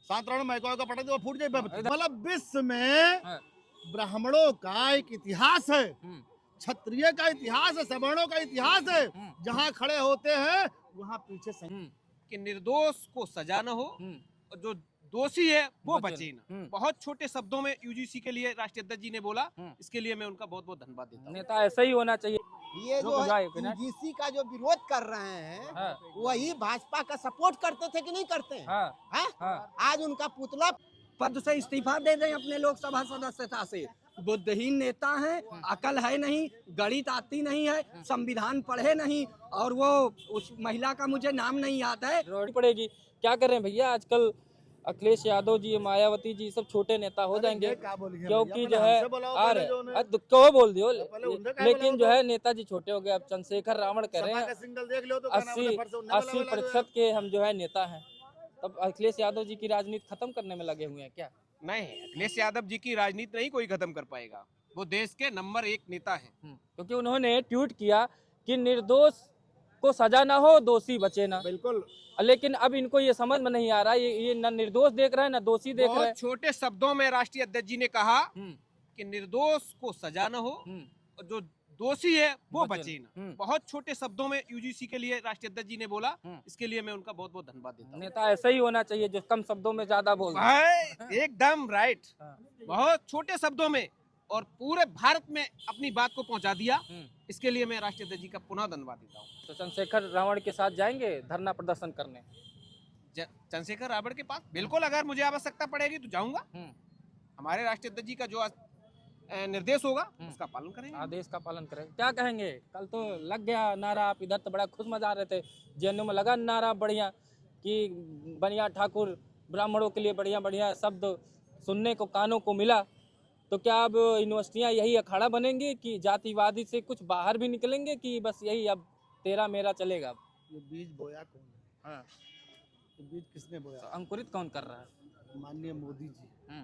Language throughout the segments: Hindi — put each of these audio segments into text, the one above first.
सांतरण में का पटक दो फूट जाए। मतलब विश्व में ब्राह्मणों का एक इतिहास है, क्षत्रिय का इतिहास है, सवर्णों का इतिहास है। जहाँ खड़े होते हैं वहाँ पीछे कि निर्दोष को सजा न हो और जो दोषी है वो बचे ना। बहुत छोटे शब्दों में यूजीसी के लिए राष्ट्रीय अध्यक्ष जी ने बोला, इसके लिए मैं उनका बहुत बहुत धन्यवाद देता हूँ। नेता ऐसा ही होना चाहिए। ये जो है यूजीसी का जो विरोध कर रहे हैं वही भाजपा का सपोर्ट करते थे कि नहीं करते हैं? आज उनका पुतला पद से इस्तीफा दे दें अपने लोकसभा सदस्यता से। बुद्धिहीन नेता है, अकल है नहीं, गणित आती नहीं है, संविधान पढ़े नहीं, और वो उस महिला का मुझे नाम नहीं याद है। रोड पड़ेगी। क्या कर रहे हैं भैया, आजकल अखिलेश यादव जी, मायावती जी सब छोटे नेता हो जाएंगे क्योंकि जो है आ रहे क्यों बोल दियो, लेकिन जो है नेताजी छोटे हो गए। अब चंद्रशेखर रावण कह रहे हैं 80% के हम जो है नेता हैं। तब अखिलेश यादव जी की राजनीति खत्म करने में लगे हुए हैं क्या? नहीं, अखिलेश यादव जी की राजनीति नहीं कोई खत्म कर पाएगा। वो देश के नंबर 1 नेता हैं। क्योंकि उन्होंने ट्वीट किया कि निर्दोष को सजा ना हो, दोषी बचे ना। बिल्कुल। लेकिन अब इनको ये समझ में नहीं आ रहा, ये न निर्दोष देख रहे हैं ना दोषी देख रहे हैं। छोटे शब्दों में राष्ट्रीय अध्यक्ष जी ने कहा कि निर्दोष को सजा न हो और जो दोषी है वो बचे ना। बहुत छोटे शब्दों में यूजीसी के लिए राष्ट्रीय अध्यक्ष जी ने बोला, इसके लिए मैं उनका बहुत बहुत धन्यवाद देता हूँ। नेता ऐसा ही होना चाहिए जो कम शब्दों में ज्यादा बोल रहे। एकदम राइट। बहुत छोटे शब्दों में और पूरे भारत में अपनी बात को पहुंचा दिया, इसके लिए मैं राष्ट्रीय अध्यक्ष जी का पुनः धन्यवाद देता हूँ। तो चंद्रशेखर रावण के साथ जाएंगे धरना प्रदर्शन करने? चंद्रशेखर रावण के पास बिल्कुल, अगर मुझे आवश्यकता पड़ेगी तो जाऊंगा। हमारे राष्ट्रीय अध्यक्ष जी का जो निर्देश होगा उसका पालन करेंगे, आदेश का पालन करेंगे। क्या कहेंगे, कल तो लग गया नारा, आप इधर तो बड़ा खुश मजा रहे थे, जेएनयू में लगा नारा बढ़िया कि बनिया ठाकुर ब्राह्मणों के लिए बढ़िया बढ़िया शब्द सुनने को कानों को मिला। तो क्या अब यूनिवर्सिटियां यही अखाड़ा बनेंगी कि जातिवादी से कुछ बाहर भी निकलेंगे कि बस यही अब तेरा मेरा चलेगा? ये बीज बोया कौन है? ये बीज किसने बोया? अंकुरित कौन कर रहा है? माननीय मोदी जी।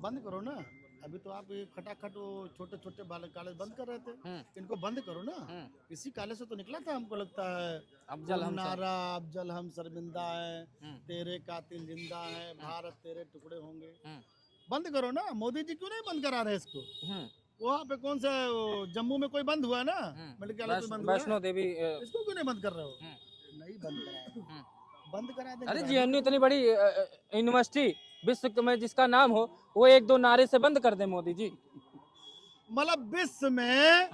बंद करो ना, अभी तो आप ये खटाखट वो छोटे छोटे बालक कॉलेज बंद कर रहे थे, इनको बंद करो ना। इसी कॉलेज से तो निकला था, हमको लगता है अफजल हम नारा, अफजल हम शर्मिंदा है, तेरे कातिल जिंदा है, भारत तेरे टुकड़े होंगे। बंद करो ना। मोदी जी क्यों नहीं बंद करा रहे इसको? वहाँ पे कौन सा जम्मू में कोई बंद हुआ है ना, मेडिकल कॉलेज बंद हुआ है, वैष्णो देवी, इसको क्यों नहीं बंद कर रहे हो? नहीं बंद कराया, बंद करा दे। अरे जेएनयू इतनी बड़ी यूनिवर्सिटी विश्व में जिसका नाम हो, वो एक दो नारे से बंद कर दे मोदी जी। मतलब विश्व में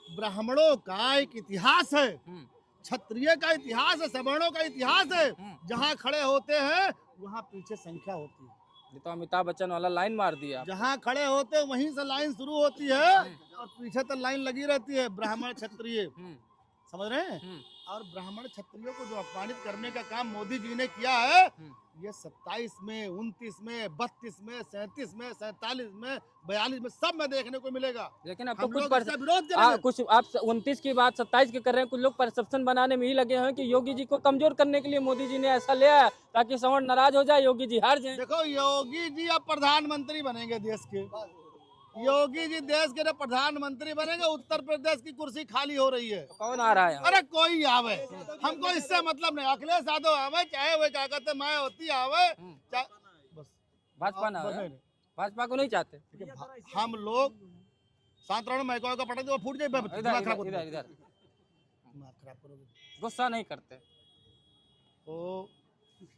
ब्राह्मणों का एक इतिहास है, क्षत्रिय का इतिहास है, सवर्णों का इतिहास है। जहाँ खड़े होते हैं वहाँ पीछे संख्या होती है। ये तो अमिताभ बच्चन वाला लाइन मार दिया। जहाँ खड़े होते हैं वहीं से लाइन शुरू होती है और पीछे तक लाइन लगी रहती है। ब्राह्मण क्षत्रिय, समझ रहे हैं? और ब्राह्मण क्षत्रियों को जो अपमानित करने का काम मोदी जी ने किया है, ये 27 में, 29 में, 32 में, 37 में, 47 में, 42 में सब में देखने को मिलेगा। लेकिन अब तो हम कुछ लोग इसका विरोध कर रहे हैं। कुछ आप 29 की बात 27 की कर रहे हैं, कुछ लोग परसेप्शन बनाने में ही लगे हैं कि योगी जी को कमजोर करने के लिए मोदी जी ने ऐसा लिया है ताकि सवर्ण नाराज हो जाए, योगी जी हार जाए। देखो, योगी जी अब प्रधानमंत्री बनेंगे देश के। योगी जी देश के प्रधानमंत्री बनेंगे, उत्तर प्रदेश की कुर्सी खाली हो रही है। कौन आ रहा है? अरे कोई आवे, हमको इससे मतलब नहीं। अखिलेश यादव आवे, चाहे वो क्या कहते मायावती आवे, बस भाजपा ना आवे। भाजपा को नहीं चाहते हम लोग। सांतरण में का पटक दो फूट जाए। इधर गुस्सा नहीं करते तो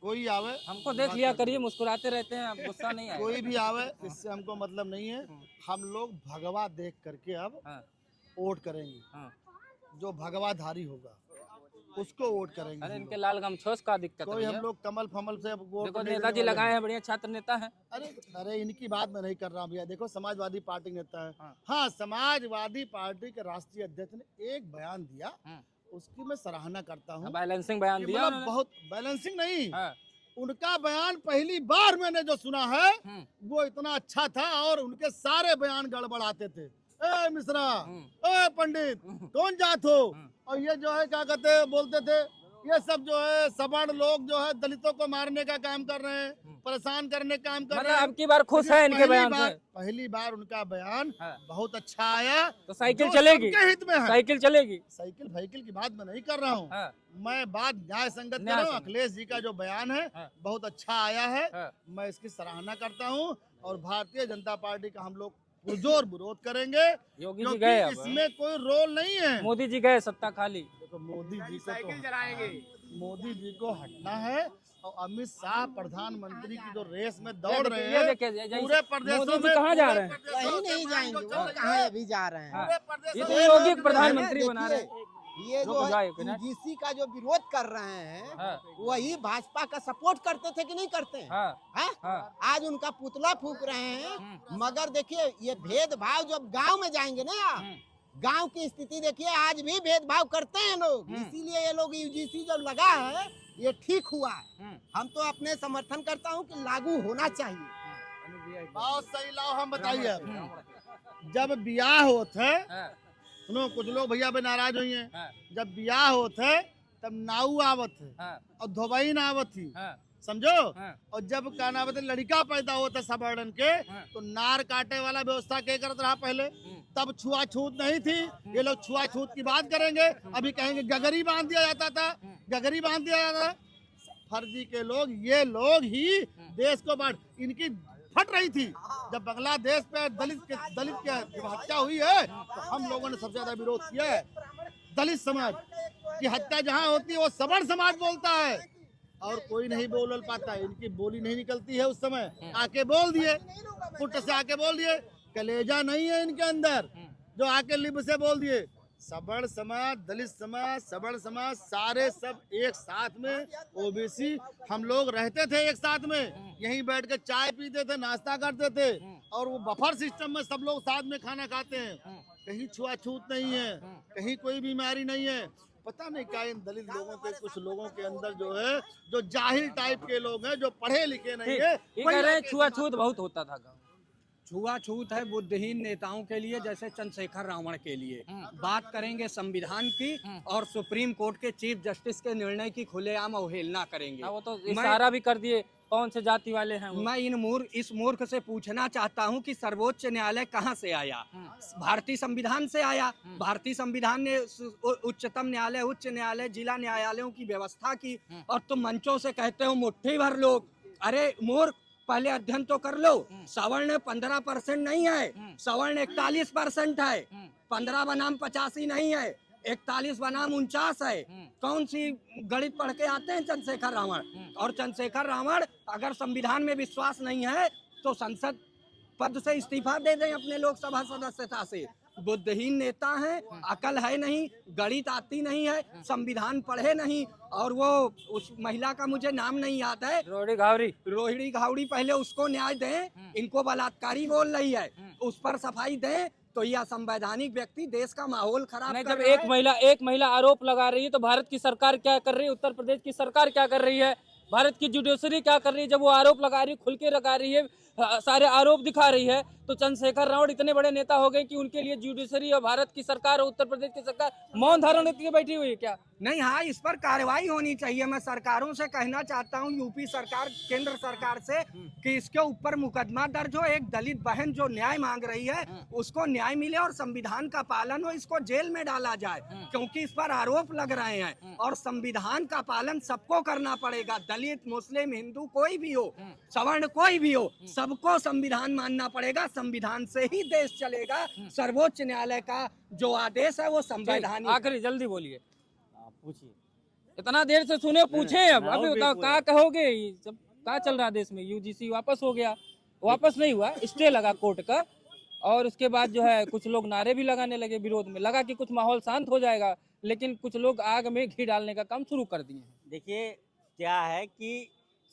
कोई आवे, हमको देख लिया करिए, मुस्कुराते रहते हैं, अब गुस्सा नहीं आएगा। कोई भी आवे, इससे हमको मतलब नहीं है। हम लोग भगवा देख करके अब वोट करेंगे। जो भगवाधारी होगा उसको वोट करेंगे। अरे इनके लाल गमछोस का दिक्कत कोई हम लोग कमल फमल से वोट। देखो नेताजी लगाए हैं, बढ़िया छात्र नेता हैं। अरे इनकी बात मैं नहीं कर रहा हूँ भैया। देखो, समाजवादी पार्टी नेता है। हाँ, समाजवादी पार्टी के राष्ट्रीय अध्यक्ष ने एक बयान दिया, उसकी मैं सराहना करता हूँ। बैलेंसिंग बयान दिया, मतलब बहुत बैलेंसिंग नहीं, उनका बयान पहली बार मैंने जो सुना है वो इतना अच्छा था। और उनके सारे बयान गड़बड़ाते थे। ए मिश्रा, ए पंडित, कौन जात हो? और ये जो है क्या कहते बोलते थे, ये सब जो है सवर्ण लोग जो है दलितों को मारने का काम कर रहे हैं, परेशान करने का काम कर रहे मतलब हैं। अब की बार खुश है इनके बयान से? पहली बार उनका बयान हाँ। बहुत अच्छा आया। तो साइकिल जो चलेगी? सबके हित में है। साइकिल चलेगी? साइकिल फाइकिल की बात मैं नहीं कर रहा हूँ। हाँ। मैं बात न्याय संगत कर न्याय रहा हूँ। संगत। अखिलेश जी का जो बयान है हाँ। बहुत अच्छा आया है। हाँ। मैं इसकी सराहना करता हूँ और भारतीय जनता पार्टी का हम लोग पुरजोर विरोध करेंगे, योगी जी क्योंकि गए अब। इसमें कोई रोल नहीं है। मोदी जी गए, सत्ता खाली। देखो मोदी जी को हटना है और अमित शाह प्रधानमंत्री की जो रेस में दौड़ रहे ये हैं देखिए, पूरे प्रदेशों मोदी जी में कहाँ जा रहे हैं? कहीं नहीं जाएंगे, वो कहाँ अभी जा रहे हैं। हाँ। पूरे प्रदेशों ये में तो योगी लोग प्रधानमंत्री बना रहे हैं। ये जो रुक जाओ है एक मिनट। यूजीसी का जो विरोध कर रहे हैं, हाँ। वही भाजपा का सपोर्ट करते थे कि नहीं करते हैं? हाँ। हैं? हाँ। आज उनका पुतला फूंक रहे हैं, मगर देखिए ये भेदभाव जब गांव में जाएंगे ना, गांव की स्थिति देखिए, आज भी भेदभाव करते हैं लोग। इसीलिए ये लोग यूजीसी जब लगा है ये ठीक हुआ है। हम तो अपने समर्थन करता हूँ कि लागू होना चाहिए। बहुत सही लाओ, हम बताइए जब ब्याह होते हाँ। सुनो, कुछ लोग भैया पे नाराज हुई हैं। हाँ। जब ब्याह होते तब नाऊ आवत है हाँ। और धोबई ना आवत थी, हाँ। समझो। हाँ। और जब का नाम है लड़का पैदा होता सवर्णन के, हाँ। तो नार काटे वाला व्यवस्था के करत रहा पहले। तब छुआछूत नहीं थी। ये लोग छुआछूत की बात करेंगे, अभी कहेंगे गगरी बांध दिया जाता था, गगरी बांध दिया जाता था। फर्जी के लोग, ये लोग ही देश को बांट, इनकी फट रही थी। जब बांग्लादेश पे दलित की हत्या हुई है तो हम लोगों ने सबसे ज्यादा विरोध किया है। दलित समाज की हत्या जहाँ होती है वो सवर्ण समाज बोलता है और कोई नहीं बोल पाता है। इनकी बोली नहीं निकलती है। उस समय आके बोल दिए, पुट से आके बोल दिए, कलेजा नहीं है इनके अंदर जो आके लिप से बोल दिए। सवर्ण समाज, दलित समाज, सवर्ण समाज सारे सब एक साथ में, ओबीसी हम लोग रहते थे एक साथ में, यहीं बैठ के चाय पीते थे, नाश्ता करते थे और वो बफर सिस्टम में सब लोग साथ में खाना खाते हैं। कहीं छुआछूत नहीं है, कहीं कोई बीमारी नहीं है। पता नहीं क्या इन दलित लोगों के, कुछ लोगों के अंदर जो है, जो जाहिल टाइप के लोग हैं, जो पढ़े लिखे नहीं है, ये कह रहे हैं छुआछूत बहुत होता था गाँव। छुआछूत है बुद्धिहीन नेताओं के लिए, जैसे चंद्रशेखर रावण के लिए। बात करेंगे संविधान की और सुप्रीम कोर्ट के चीफ जस्टिस के निर्णय की खुलेआम अवहेलना करेंगे। वो तो इशारा भी कर दिए कौन से जाति वाले हैं वो। मैं इस मूर्ख से पूछना चाहता हूं कि सर्वोच्च न्यायालय कहां से आया? भारतीय संविधान से आया। भारतीय संविधान ने उच्चतम न्यायालय, उच्च न्यायालय, जिला न्यायालयों की व्यवस्था की और तुम मंचों से कहते हो मुट्ठी भर लोग। अरे मूर्ख, पहले अध्ययन तो कर लो। सवर्ण 15% नहीं है, सवर्ण 41% है। 15 बनाम 85 नहीं है, 41 बनाम 49 है। कौन सी गणित पढ़ के आते हैं चंद्रशेखर रावण? और चंद्रशेखर रावण अगर संविधान में विश्वास नहीं है तो संसद पद से इस्तीफा दे दें अपने लोकसभा सदस्यता से। बुद्धिहीन नेता हैं, अकल है नहीं, गणित आती नहीं है, संविधान पढ़े नहीं। और वो उस महिला का मुझे नाम नहीं याद है, रोहिणी घावड़ी, पहले उसको न्याय दें। इनको बलात्कारी बोल रही है, उस पर सफाई दें। तो यह संवैधानिक व्यक्ति देश का माहौल खराब नहीं, कर जब रहा है। एक महिला आरोप लगा रही है तो भारत की सरकार क्या कर रही है? उत्तर प्रदेश की सरकार क्या कर रही है? भारत की जुडिशरी क्या कर रही है? जब वो आरोप लगा रही है, खुल के लगा रही है, सारे आरोप दिखा रही है, तो चंद्रशेखर रावण इतने बड़े नेता हो गए कि उनके लिए जुडिशरी और भारत की सरकार और उत्तर प्रदेश की सरकार मौन धारण करके बैठी हुई है क्या? नहीं, हाँ, इस पर कार्रवाई होनी चाहिए। मैं सरकारों से कहना चाहता हूँ, यूपी सरकार, केंद्र सरकार से, कि इसके ऊपर मुकदमा दर्ज हो। एक दलित बहन जो न्याय मांग रही है उसको न्याय मिले और संविधान का पालन हो, इसको जेल में डाला जाए, क्योंकि इस पर आरोप लग रहे हैं। और संविधान का पालन सबको करना पड़ेगा, दलित, मुस्लिम, हिंदू, कोई भी हो, सवर्ण कोई भी हो, सबको संविधान मानना पड़ेगा। संविधान से ही देश चलेगा। सर्वोच्च न्यायालय का जो आदेश है वो संवैधानिक। आखिरी जल्दी बोलिए, पूछिए। इतना देर से सुने, पूछे अब अभी बताओ क्या कहोगे? सब क्या चल रहा है देश में? यूजीसी वापस हो गया, वापस नहीं हुआ, स्टे लगा कोर्ट का। और उसके बाद जो है कुछ लोग नारे भी लगाने लगे विरोध में, लगा कि कुछ माहौल शांत हो जाएगा, लेकिन कुछ लोग आग में घी डालने का काम शुरू कर दिए। देखिए क्या है कि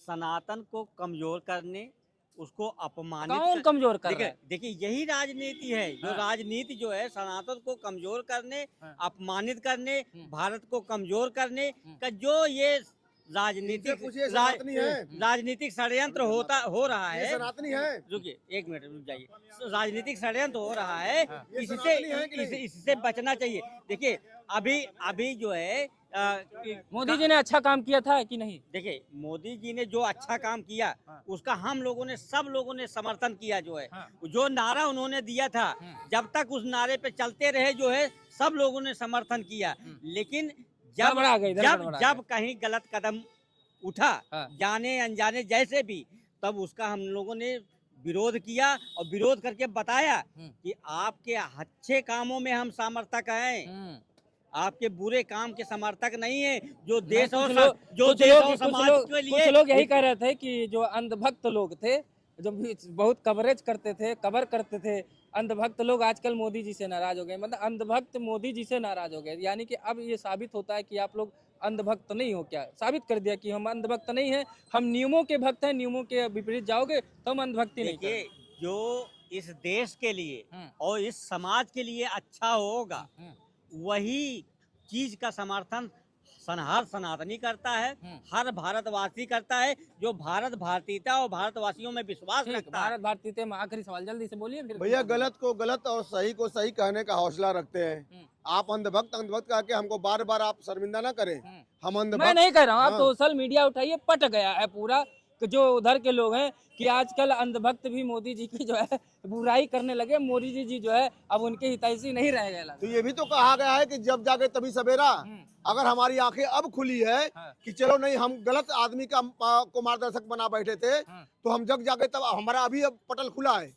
सनातन को कमजोर करने, उसको अपमानित, कौन कमजोर कर रहा है? देखिए यही राजनीति है। जो राजनीति जो है सनातन को कमजोर करने, अपमानित करने, भारत को कमजोर करने का जो ये राजनीतिक षड्यंत्र हो रहा है। सनातनी है। रुकिए एक मिनट, रुक जाइए। राजनीतिक षड्यंत्र हो रहा है, इससे बचना चाहिए। देखिए अभी जो है मोदी जी ने अच्छा काम किया था कि नहीं? देखिए, मोदी जी ने जो अच्छा काम किया उसका हम लोगों ने, सब लोगों ने समर्थन किया। जो है जो नारा उन्होंने दिया था, जब तक उस नारे पे चलते रहे जो है सब लोगों ने समर्थन किया। लेकिन जब कहीं गलत कदम उठा, जाने अनजाने जैसे भी, तब उसका हम लोगों ने विरोध किया और विरोध करके बताया कि आपके अच्छे कामों में हम समर्थक हैं, आपके बुरे काम के समर्थक नहीं है। जो देश और समाज के लिए कुछ लोग यही कह रहे थे कि जो अंधभक्त लोग थे, जो बहुत कवरेज करते थे, कवर करते थे, अंधभक्त लोग आजकल मोदी जी से नाराज हो गए। मतलब अंधभक्त मोदी जी से नाराज हो गए, यानी कि अब ये साबित होता है कि आप लोग अंधभक्त नहीं हो। क्या साबित कर दिया कि हम अंधभक्त नहीं हैं, हम नियमों के भक्त हैं। नियमों के विपरीत जाओगे तो हम अंधभक्ति नहीं करेंगे। जो इस देश के लिए और इस समाज के लिए अच्छा होगा, वही चीज का समर्थन हर सनातनी करता है, हर भारतवासी करता है, जो भारत भारतीयता और भारतवासियों में विश्वास रखता है। भारत भारतीयता में आखिरी सवाल जल्दी से बोलिए फिर। भैया, गलत को गलत और सही को सही कहने का हौसला रखते हैं। आप अंधभक्त अंधभक्त कह के हमको बार बार आप शर्मिंदा ना करें। हम अंधभक्त मैं नहीं कह रहा हूँ, आप सोशल मीडिया उठाइए, पट गया है पूरा जो उधर के लोग हैं कि आजकल अंधभक्त भी मोदी जी की जो है बुराई करने लगे। मोदी जी जो है अब उनके हितैषी नहीं रह गए। तो ये भी तो कहा गया है कि जब जागे तभी सवेरा। अगर हमारी आंखें अब खुली है कि चलो नहीं, हम गलत आदमी का को मार्गदर्शक बना बैठे थे, तो हम जग जागे तब हमारा अभी अब पटल खुला है।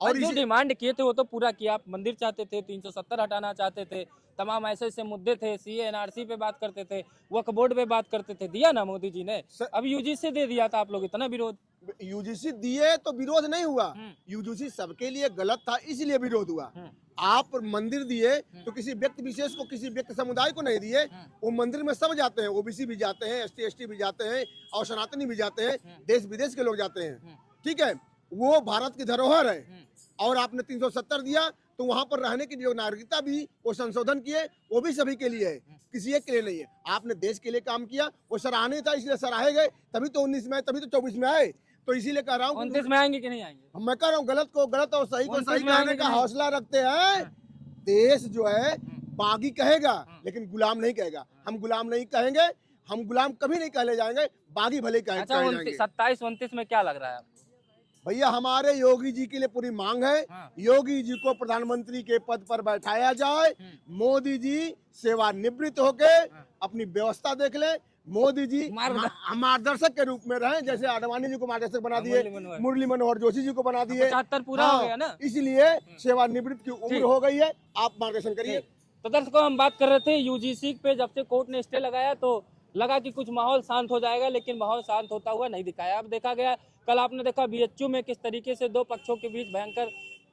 और जो डिमांड किए थे वो तो पूरा किया। आप मंदिर चाहते थे, 370 हटाना चाहते थे, तमाम ऐसे ऐसे मुद्दे थे, सीए एनआरसी पे बात करते थे, वक्फ बोर्ड पे बात करते थे, दिया ना मोदी जी ने। अब यूजीसी दे दिया था, आप लोग इतना विरोध। यूजीसी दिए तो विरोध नहीं हुआ, यूजीसी सबके लिए गलत था इसलिए विरोध हुआ। आप मंदिर दिए तो किसी व्यक्ति विशेष को, किसी व्यक्ति समुदाय को नहीं दिए। वो मंदिर में सब जाते हैं, ओबीसी भी जाते हैं, एसटी एसटी भी जाते हैं और सनातनी भी जाते हैं, देश विदेश के लोग जाते हैं। ठीक है, वो भारत की धरोहर है। और आपने 370 दिया तो वहां पर रहने की जो नागरिकता भी वो संशोधन किए, वो भी सभी के लिए है, किसी एक के लिए नहीं है। आपने देश के लिए काम किया, वो सराहनीय था, इसलिए सराहे गए। तभी तो 19 में, तभी तो 24 में आए। तो इसीलिए कह रहा हूँ 29 में आएंगे कि नहीं आएंगे? मैं कह रहा हूँ गलत को गलत और सही को सही कहने का हौसला रखते हैं। देश जो है बागी कहेगा लेकिन गुलाम नहीं कहेगा। हम गुलाम नहीं कहेंगे, हम गुलाम कभी नहीं कहले जाएंगे, बागी भले कहे जाएंगे। 27-29 में क्या लग रहा है भैया? हमारे योगी जी के लिए पूरी मांग है, योगी जी को प्रधानमंत्री के पद पर बैठाया जाए। मोदी जी सेवानिवृत्त होके अपनी व्यवस्था देख ले। मोदी जी मार्गदर्शक के रूप में रहे, जैसे आडवाणी जी को मार्गदर्शक बना दिए, मुरली मनोहर जोशी जी को बना दिए। 75 पूरा हो गया ना, इसलिए सेवानिवृत्त की उम्र हो गई है। आप मार्गदर्शन करिए। तो दर्शकों, हम बात कर रहे थे यूजीसी पे। जब से कोर्ट ने स्टे लगाया तो लगा कि कुछ माहौल शांत हो जाएगा, लेकिन माहौल शांत होता हुआ नहीं दिखाया। अब देखा गया, कल आपने देखा बीएचयू में किस तरीके से दो पक्षों के बीच भयंकर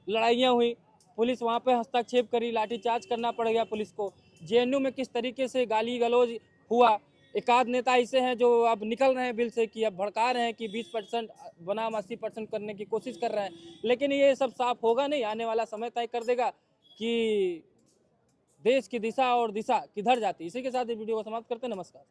लड़ाइयाँ हुई। पुलिस वहाँ पे हस्तक्षेप करी, लाठीचार्ज करना पड़ गया पुलिस को। जेएनयू में किस तरीके से गाली गलौज हुआ। एक आध नेता ऐसे हैं जो अब निकल रहे हैं बिल से कि अब भड़का रहे हैं कि 20% बनाम 80% करने की कोशिश कर रहे हैं, लेकिन ये सब साफ होगा नहीं। आने वाला समय तय कर देगा कि देश की दिशा और दिशा किधर जाती है। इसी के साथ ये वीडियो को समाप्त करते हैं। नमस्कार।